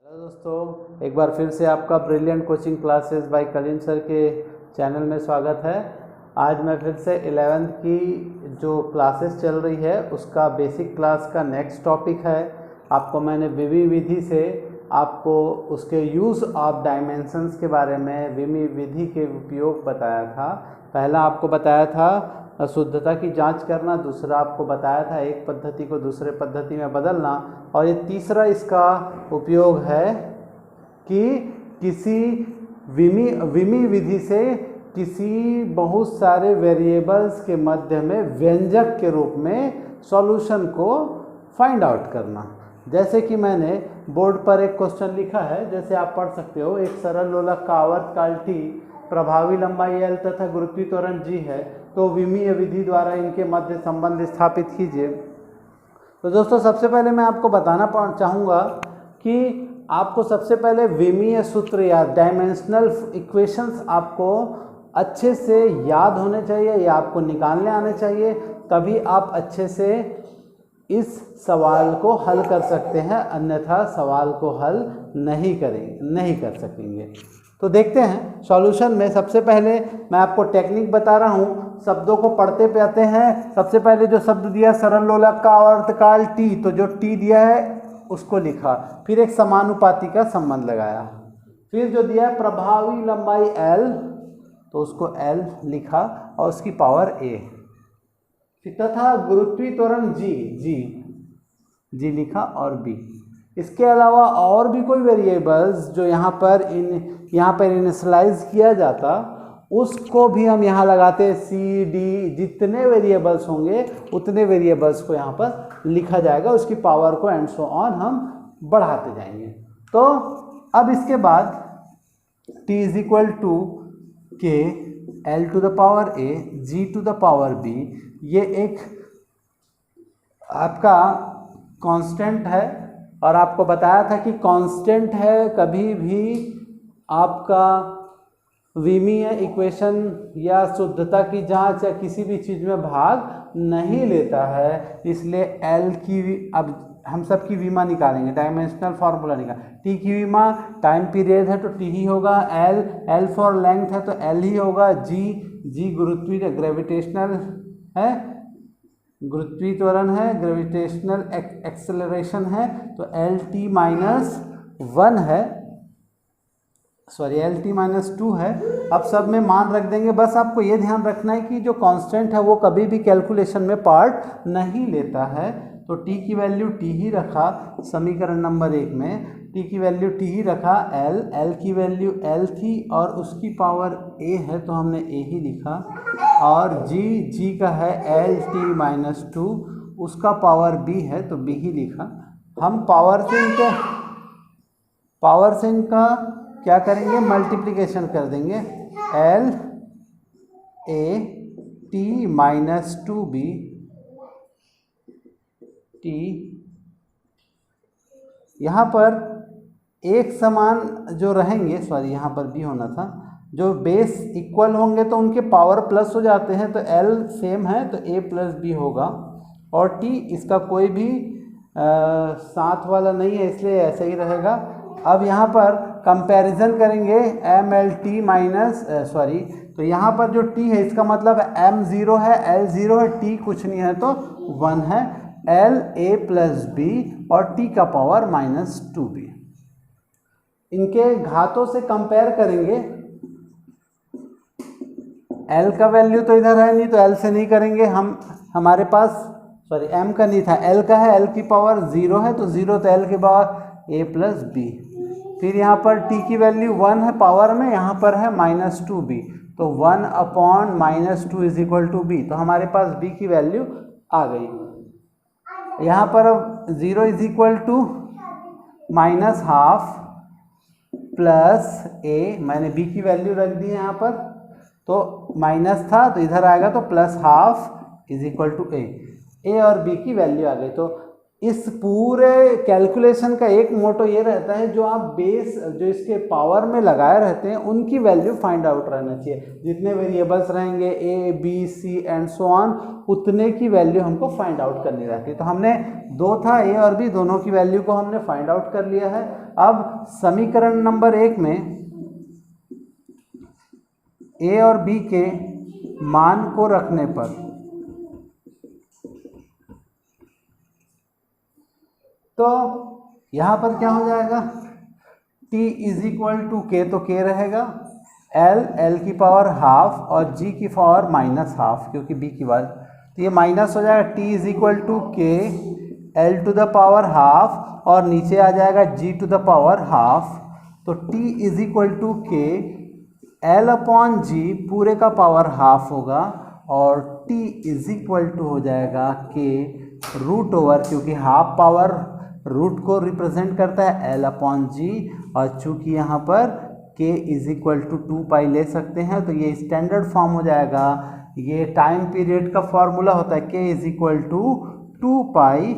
Hello दोस्तों, एक बार फिर से आपका brilliant coaching classes by Kalim sir के चैनल में स्वागत है। आज मैं फिर से 11th की जो क्लासेस चल रही है उसका बेसिक क्लास का नेक्स्ट टॉपिक है। आपको मैंने विमी विधि से आपको उसके यूज़ ऑफ डायमेंशंस के बारे में, विमी विधि के उपयोग बताया था। पहला आपको बताया था शुद्धता की जांच करना, दूसरा आपको बताया था एक पद्धति को दूसरे पद्धति में बदलना, और ये तीसरा इसका उपयोग है कि किसी विमी विधि से किसी बहुत सारे वेरिएबल्स के मध्य में व्यंजक के रूप में सॉल्यूशन को फाइंड आउट करना। जैसे कि मैंने बोर्ड पर एक क्वेश्चन लिखा है, जैसे आप पढ़ सकते हो। एक सरल लोलक का आवर्त काल t, प्रभावी लंबाई l तथा गुरुत्वीय त्वरण g है, तो विमीय विधि द्वारा इनके मध्य संबंध स्थापित कीजिए। तो दोस्तों, सबसे पहले मैं आपको बताना चाहूँगा कि आपको सबसे पहले विमीय सूत्र या डायमेंशनल इक्वेशंस आपको अच्छे से याद होने चाहिए या आपको निकालने आने चाहिए, तभी आप अच्छे से इस सवाल को हल कर सकते हैं, अन्यथा सवाल को हल नहीं कर सकेंगे। तो देखते हैं सॉल्यूशन में। सबसे पहले मैं आपको टेक्निक बता रहा हूँ, शब्दों को पढ़ते पढ़ते हैं। सबसे पहले जो शब्द दिया सरल लोलक का आवर्तकाल t, तो जो t दिया है उसको लिखा, फिर एक समानुपाती का संबंध लगाया, फिर जो दिया है प्रभावी लंबाई l, तो उसको l लिखा और उसकी पावर a, तथा गुरुत्वीय त्वरण g लिखा और b। इसके अलावा और भी कोई वेरिएबल्स जो यहाँ पर इनिशियलाइज किया जाता, उसको भी हम यहाँ लगाते। सी डी जितने वेरिएबल्स होंगे उतने वेरिएबल्स को यहाँ पर लिखा जाएगा, उसकी पावर को एंड सो ऑन हम बढ़ाते जाएंगे। तो अब इसके बाद t is equal to K l to the power a g to the power b, ये एक आपका कांस्टेंट है, और आपको बताया था कि कांस्टेंट है कभी भी आपका विमीय इक्वेशन या शुद्धता की जांच या किसी भी चीज़ में भाग नहीं लेता है। इसलिए L की अब हम सब की विमा निकालेंगे, डायमेंशनल फार्मूला निकाल। T की विमा टाइम पीरियड है तो T ही होगा, L फॉर लेंथ है तो L ही होगा, G गुरुत्वीय ग्रेविटेशनल है, गुरुत्वीय त्वरण है, ग्रेविटेशनल एक्सेलरेशन है, तो LT माइनस 1 है, LT माइनस 2 है। अब सब में मान रख देंगे। बस आपको ये ध्यान रखना है कि जो कांस्टेंट है वो कभी भी कैलकुलेशन में पार्ट नहीं लेता है, तो t की वैल्यू t ही रखा समीकरण नंबर 1 में, t की वैल्यू t ही रखा, l की वैल्यू l थी और उसकी पावर a है तो हमने a ही लिखा, और g का है LT माइनस 2, उसका पावर b है तो b ही लिखा। हम पावर से इनका क्या करेंगे, मल्टीप्लिकेशन कर देंगे। L A T minus 2B T, यहाँ पर एक समान जो रहेंगे, यहाँ पर B होना था, जो बेस इक्वल होंगे तो उनके पावर प्लस हो जाते हैं, तो L सेम है तो A प्लस B होगा, और T इसका कोई भी साथ वाला नहीं है इसलिए ऐसे ही रहेगा। अब यहाँ पर कंपैरिजन करेंगे MLT माइनस तो यहाँ पर जो T है इसका मतलब M 0 है, L 0 है, T कुछ नहीं है तो 1 है, L A प्लस B और T का पावर माइनस 2B। इनके घातों से कंपेयर करेंगे। L का वैल्यू तो इधर है नहीं तो L से नहीं करेंगे हम, हमारे पास M का नहीं था, L का है, L की पावर 0 है तो 0, तो L के पावर A प्लस B। फिर यहाँ पर T की वैल्यू 1 है पावर में, यहाँ पर है माइनस 2B, तो 1 upon minus 2 is equal to B, तो हमारे पास B की वैल्यू आ गई। यहाँ पर अब 0 is equal to minus half plus A, मैंने B की वैल्यू रख दी है यहाँ पर, तो माइनस था तो इधर आएगा तो plus half is equal to A और B की वैल्यू आ गई। तो इस पूरे कैलकुलेशन का एक मोटो ये रहता है, जो आप बेस जो इसके पावर में लगाए रहते हैं उनकी वैल्यू फाइंड आउट रहना चाहिए। जितने वेरिएबल्स रहेंगे A B C and so on, उतने की वैल्यू हमको फाइंड आउट करनी रहती है। तो हमने 2 था A और B, दोनों की वैल्यू को हमने फाइंड आउट कर लिया है। अब समीकरण नंबर 1 में ए और बी के मान को रखने पर तो यहाँ पर क्या हो जाएगा, t इज इक्वल टू के, तो k रहेगा, l की पावर हाफ और g की पावर माइनस हाफ, क्योंकि b की बात, तो ये माइनस हो जाएगा, t is equal to K l to the power half और नीचे आ जाएगा g to the power half, तो t is equal to K l upon G पूरे का पावर हाफ होगा और t इज इक्वल टू हो जाएगा k रूट ओवर, क्योंकि हाफ पावर रूट को रिप्रेजेंट करता है l अपॉन जी, और चूंकि यहाँ पर k इज इक्वल टू 2 पाई ले सकते हैं तो ये स्टैंडर्ड फॉर्म हो जाएगा। ये टाइम पीरियड का फॉर्मूला होता है k is equal to 2 pi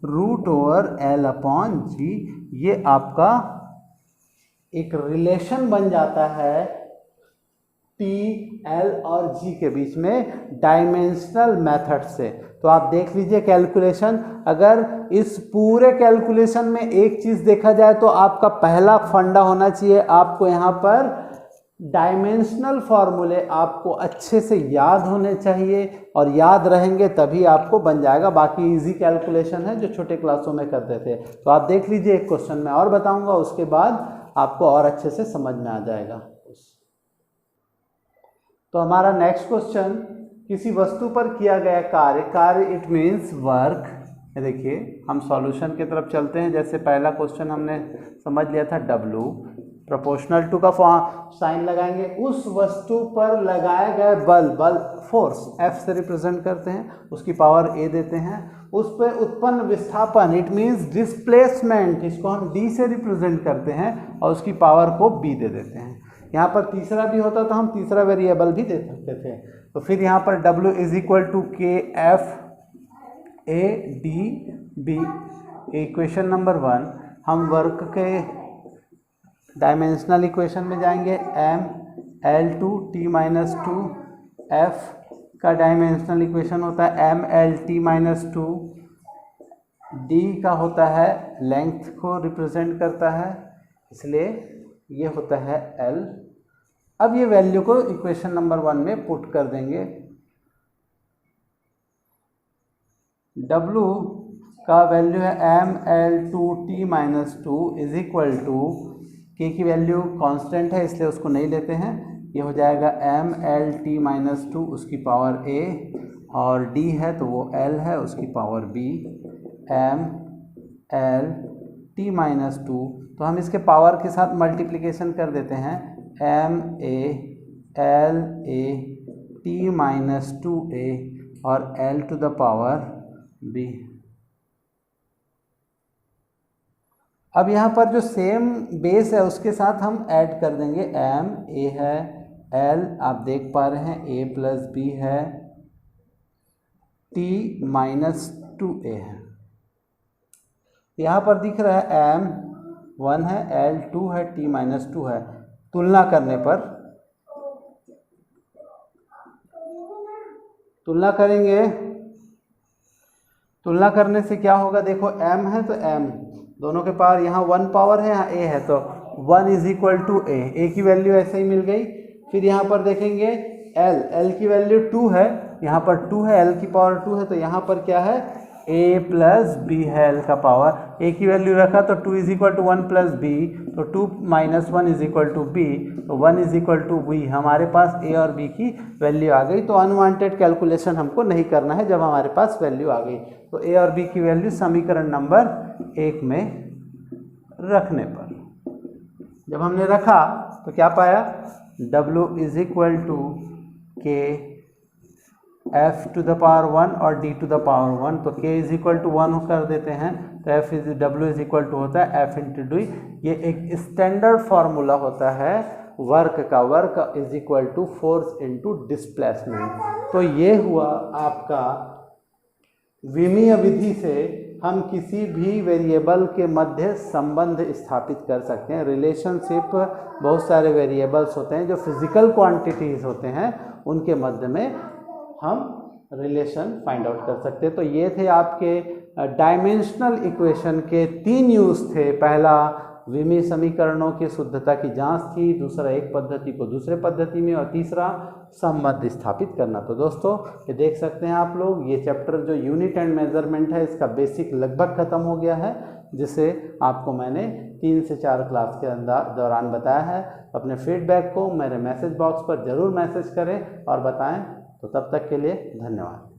root over l upon g. ये आपका एक रिलेशन बन जाता है t, l और g के बीच में डायमेंशनल मेथड से। तो आप देख लीजिए कैलकुलेशन, अगर इस पूरे कैलकुलेशन में एक चीज़ देखा जाए तो आपका पहला फंडा होना चाहिए, आपको यहाँ पर डायमेंशनल फॉर्मूले आपको अच्छे से याद होने चाहिए और याद रहेंगे तभी आपको बन जाएगा। बाकी इजी कैलकुलेशन है जो छोटे क्लासों में करते थे। तो आप देख लीजिए, एक क्वेश्चन मैं और बताऊंगा, उसके बाद आपको और अच्छे से समझ में आ जाएगा। तो हमारा नेक्स्ट क्वेश्चन, किसी वस्तु पर किया गया कार्य इट मीन्स वर्क। देखिए हम सॉल्यूशन की तरफ चलते हैं। जैसे पहला क्वेश्चन हमने समझ लिया था, W प्रोपोर्शनल टू का साइन लगाएंगे, उस वस्तु पर लगाए गए बल फोर्स F से रिप्रेजेंट करते हैं, उसकी पावर A देते हैं, उस पर उत्पन्न विस्थापन इट मीन्स डिस्प्लेसमेंट, इसको हम D से रिप्रेजेंट करते हैं और उसकी पावर को B दे देते हैं। यहाँ पर तीसरा भी होता तो हम तीसरा वेरिएबल भी दे सकते थे। तो फिर यहाँ पर W is equal to K F A D B. Equation number 1 हम वर्क के डायमेंशनल इक्वेशन में जाएंगे, m L2 t minus 2 f का डायमेंशनल इक्वेशन होता है m L t minus 2, d का होता है लेंथ को रिप्रेजेंट करता है, इसलिए ये होता है L। अब ये वैल्यू को इक्वेशन नंबर 1 में पुट कर देंगे। W का वैल्यू है m L2 t minus 2 is equal to, K की वैल्यू कांस्टेंट है इसलिए उसको नहीं लेते हैं, ये हो जाएगा m L t माइनस 2 उसकी पावर a, और d है तो वो L है उसकी power b, m L t minus 2। तो हम इसके पावर के साथ मल्टीप्लिकेशन कर देते हैं, m a L a t minus 2a और L to the power b। अब यहाँ पर जो सेम बेस है उसके साथ हम ऐड कर देंगे, m a है, L आप देख पा रहे हैं a प्लस b है, t माइनस 2a है। यहाँ पर दिख रहा है m 1 है, L 2 है, t माइनस 2 है। तुलना करने पर, तुलना करेंगे, तुलना करने से क्या होगा, देखो m है तो m दोनों के पावर, यहाँ 1 पावर है यहाँ a है तो 1 इज इक्वल टू a की वैल्यू ऐसे ही मिल गई। फिर यहाँ पर देखेंगे L की वैल्यू 2 है, यहाँ पर 2 है, L की पावर 2 है तो यहाँ पर क्या है a प्लस b है, L का पावर, a की वैल्यू रखा तो 2 is equal to 1 plus b, तो 2 minus 1 is equal to b, तो 1 इज इक्वल टू b। हमारे पास a और b की वैल्यू आ गई। तो अनवांटेड कैलकुलेशन हमको नहीं करना है जब हमारे पास वैल्यू आ गई। तो a और b की वैल्यू समीकरण नंबर 1 में रखने पर, जब हमने रखा तो क्या पाया, w इज इक्वल टू के f टू द पावर 1 और d टू द पावर 1, तो k इज इक्वल टू 1 कर देते हैं तो w इज इक्वल टू होता है f इंटू डी। ये एक स्टैंडर्ड फार्मूला होता है वर्क का, work is equal to force into displacement. तो ये हुआ आपका विमीय विधि से हम किसी भी वेरिएबल के मध्य संबंध स्थापित कर सकते हैं। रिलेशनशिप बहुत सारे वेरिएबल्स होते हैं जो फिजिकल क्वांटिटीज़ होते हैं, उनके मध्य में हम रिलेशन फाइंड आउट कर सकते हैं। तो ये थे आपके डायमेंशनल इक्वेशन के 3 यूज़ थे। पहला विमीय समीकरणों की शुद्धता की जांच थी, दूसरा एक पद्धति को दूसरे पद्धति में, और तीसरा संबंध स्थापित करना। तो दोस्तों ये देख सकते हैं आप लोग, ये चैप्टर जो यूनिट एंड मेजरमेंट है इसका बेसिक लगभग खत्म हो गया है, जिसे आपको मैंने 3 से 4 क्लास के दौरान बताया है। अपने फीडबैक को मेरे मैसेज बॉक्स पर ज़रूर मैसेज करें और बताएं। तो तब तक के लिए धन्यवाद।